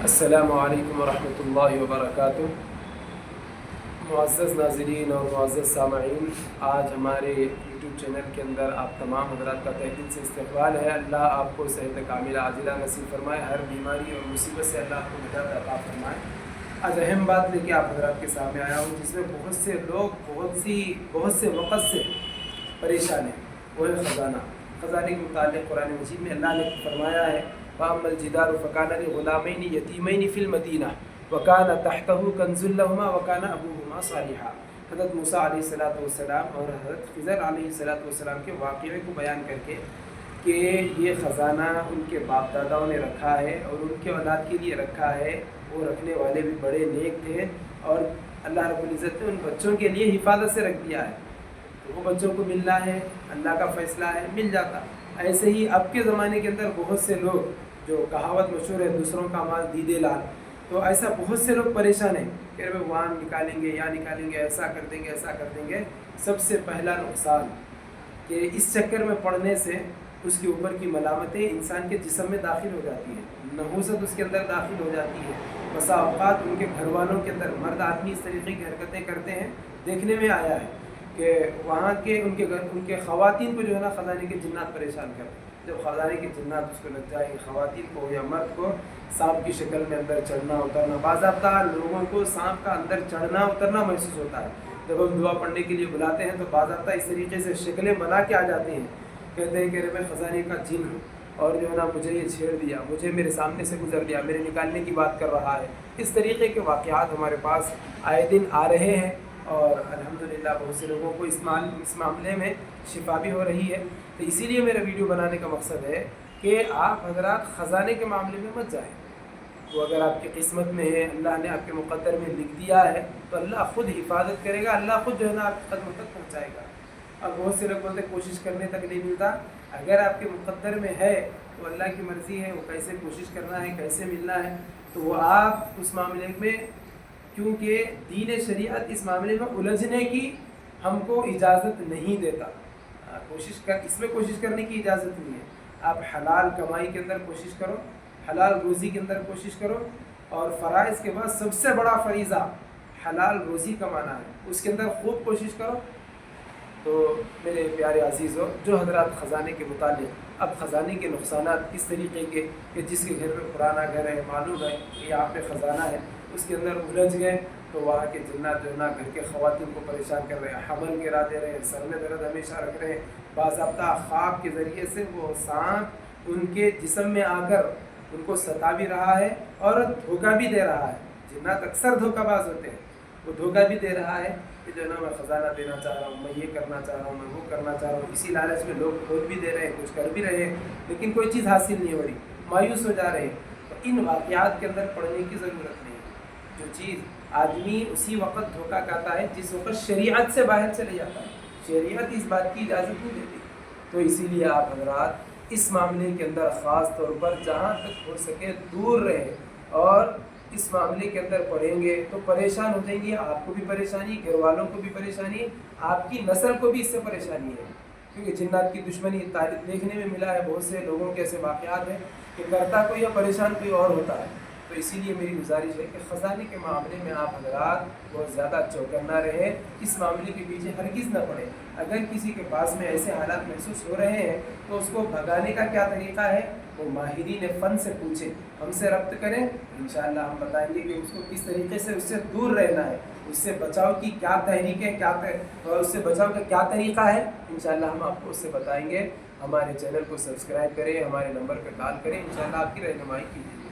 السلام علیکم ورحمۃ اللہ وبرکاتہ۔ معزز ناظرین اور معزز سامعین، آج ہمارے یوٹیوب چینل کے اندر آپ تمام حضرات کا تہ دل سے استقبال ہے۔ اللہ آپ کو صحت کاملہ عاجلہ نصیب فرمائے، ہر بیماری اور مصیبت سے اللہ آپ کو نجات عطا فرمائے۔ آج اہم بات لے کے آپ حضرات کے سامنے آیا ہوں، جس میں بہت سے لوگ بہت سے وقت سے پریشان ہیں، وہ ہے خزانے کے متعلق قرآن مجید میں اللہ نے فرمایا ہے، وَأَمَّا الْجِدَارُ فَكَانَ لِغُلَامَيْنِ يَتِيمَيْنِ فِي الْمَدِينَةِ وَكَانَ تَحْتَهُ كَنْزٌ لَهُمَا وَكَانَ أَبُوهُمَا صَالِحًا۔ حضرت موسیٰ علیہ السلام اور حضرت خضر علیہ السلام کے واقعے کو بیان کر کے کہ یہ خزانہ ان کے باپ داداؤں نے رکھا ہے اور ان کے اولاد کے لیے رکھا ہے، وہ رکھنے والے بھی بڑے نیک تھے اور اللہ رب العزت نے ان بچوں کے لیے حفاظت سے رکھ دیا ہے، تو وہ بچوں کو ملنا ہے، اللہ کا فیصلہ ہے، مل جاتا۔ ایسے ہی اب کے زمانے کے اندر بہت سے لوگ، جو کہاوت مشہور ہے، دوسروں کا مال دیدے لال، تو ایسا بہت سے لوگ پریشان ہیں کہ وہاں نکالیں گے یا نکالیں گے، ایسا کر دیں گے، ایسا کر دیں گے۔ سب سے پہلا نقصان کہ اس چکر میں پڑنے سے اس کے اوپر کی ملامتیں انسان کے جسم میں داخل ہو جاتی ہیں، نحوست اس کے اندر داخل ہو جاتی ہے۔ بسا اوقات ان کے گھر والوں کے اندر مرد آدمی اس طریقے کی حرکتیں کرتے ہیں، دیکھنے میں آیا ہے کہ وہاں کے ان کے خواتین کو جو ہے نا خزانے کے جنات پریشان کرتے ہیں۔ جب خزانے کے جنات اس کو لگ جائے، خواتین کو یا مرد کو سانپ کی شکل میں اندر چڑھنا اترنا، باضابطہ لوگوں کو سانپ کا اندر چڑھنا اترنا محسوس ہوتا ہے۔ جب ہم دعا پڑھنے کے لیے بلاتے ہیں تو باضابطہ اس طریقے سے شکلیں بنا کے آ جاتے ہیں، کہتے ہیں کہ میں خزانے کا جن ہوں اور جو ہے نا مجھے یہ چھیڑ دیا، مجھے میرے سامنے سے گزر گیا، میرے نکالنے کی بات کر رہا ہے۔ اس طریقے کے واقعات ہمارے پاس آئے دن آ رہے ہیں اور الحمدللہ بہت سے لوگوں کو اس معاملے میں شفا بھی ہو رہی ہے۔ تو اسی لیے میرا ویڈیو بنانے کا مقصد ہے کہ آپ حضرات خزانے کے معاملے میں مت جائیں۔ وہ اگر آپ کی قسمت میں ہے، اللہ نے آپ کے مقدر میں لکھ دیا ہے، تو اللہ خود حفاظت کرے گا، اللہ خود جو ہے نا آپ کے قدم تک پہنچائے گا۔ اب بہت سے لوگ بولتے ہیں کوشش کرنے تک نہیں ملتا۔ اگر آپ کے مقدر میں ہے تو اللہ کی مرضی ہے، وہ کیسے کوشش کرنا ہے، کیسے ملنا ہے، تو وہ آپ اس معاملے میں، کیونکہ دین شریعت اس معاملے میں الجھنے کی ہم کو اجازت نہیں دیتا۔ اس میں کوشش کرنے کی اجازت نہیں ہے۔ آپ حلال کمائی کے اندر کوشش کرو، حلال روزی کے اندر کوشش کرو، اور فرائض کے بعد سب سے بڑا فریضہ حلال روزی کمانا ہے، اس کے اندر خوب کوشش کرو۔ تو میرے پیارے عزیزو، جو حضرات خزانے کے متعلق اب خزانے کے نقصانات اس طریقے کے کہ جس کے گھر میں پرانا گھر ہے، معلوم ہے کہ یہاں پہ خزانہ ہے، اس کے اندر الجھ گئے تو وہاں کے جنات جو ہے نا گھر کے خواتین کو پریشان کر رہے ہیں، حمل گرا دے رہے ہیں، سر میں درد ہمیشہ رکھ رہے ہیں، باضابطہ خواب کے ذریعے سے وہ سانپ ان کے جسم میں آ کر ان کو ستا بھی رہا ہے اور دھوکہ بھی دے رہا ہے۔ جنات اکثر دھوکہ باز ہوتے ہیں، وہ دھوکہ بھی دے رہا ہے کہ جو ہے نا میں خزانہ دینا چاہ رہا ہوں، میں یہ کرنا چاہ رہا ہوں، میں وہ کرنا چاہ رہا ہوں۔ اسی لالچ میں لوگ کھول بھی دے رہے ہیں، کچھ کر بھی رہے ہیں، لیکن کوئی چیز حاصل نہیں ہو رہی، مایوس ہو جا رہے ہیں۔ تو ان واقعات کے اندر پڑنے کی ضرورت نہیں ہے۔ جو چیز آدمی اسی وقت دھوکہ کھاتا ہے جس وقت شریعت سے باہر چلے جاتا ہے، شریعت اس بات کی اجازت نہیں دیتی۔ تو اسی لیے آپ حضرات اس معاملے کے اندر خاص طور پر جہاں تک ہو سکے دور رہیں، اور اس معاملے کے اندر پڑھیں گے تو پریشان ہو جائیں گے، آپ کو بھی پریشانی، گھر والوں کو بھی پریشانی، آپ کی نسل کو بھی اس سے پریشانی ہے، کیونکہ جنات کی دشمنی تاریخ دیکھنے میں ملا ہے، بہت سے لوگوں کے ایسے واقعات ہیں کہ کرتا کوئی یا پریشان کوئی اور ہوتا ہے۔ تو اسی لیے میری گزارش ہے کہ خزانے کے معاملے میں آپ حضرات بہت زیادہ چوکنا رہیں، اس معاملے کے پیچھے ہرگز نہ پڑیں۔ اگر کسی کے پاس میں ایسے حالات محسوس ہو رہے ہیں تو اس کو بھگانے کا کیا طریقہ ہے، وہ ماہرین فن سے پوچھیں، ہم سے ربط کریں، انشاءاللہ ہم بتائیں گے کہ اس کو کس طریقے سے اس سے دور رہنا ہے، اس سے بچاؤ کی کیا تحریکیں اور اس سے بچاؤ کا کیا طریقہ ہے، انشاءاللہ ہم آپ کو اس سے بتائیں گے۔ ہمارے چینل کو سبسکرائب کریں، ہمارے نمبر پہ کال کریں، انشاءاللہ آپ کی رہنمائی کی جائے گی۔